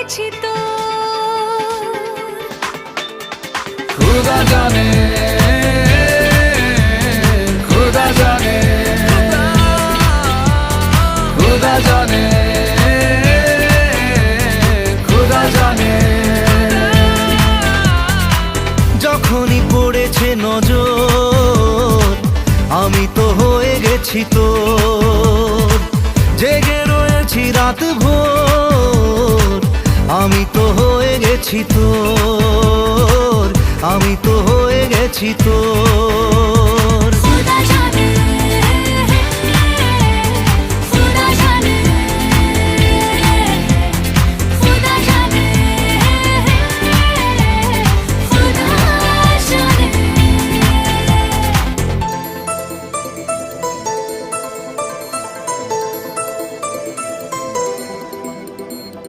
গেছি তো। खुदा जाने, खुदा जाने, खुदा जाने, खुदा जाने। যখনই পড়েছে নজর আমি তো হয়ে গেছি তোর, জেগে রয়েছি রাত ভোর আমি তো হয়ে গেছি তোর, আমি তো হয়ে গেছি তোর।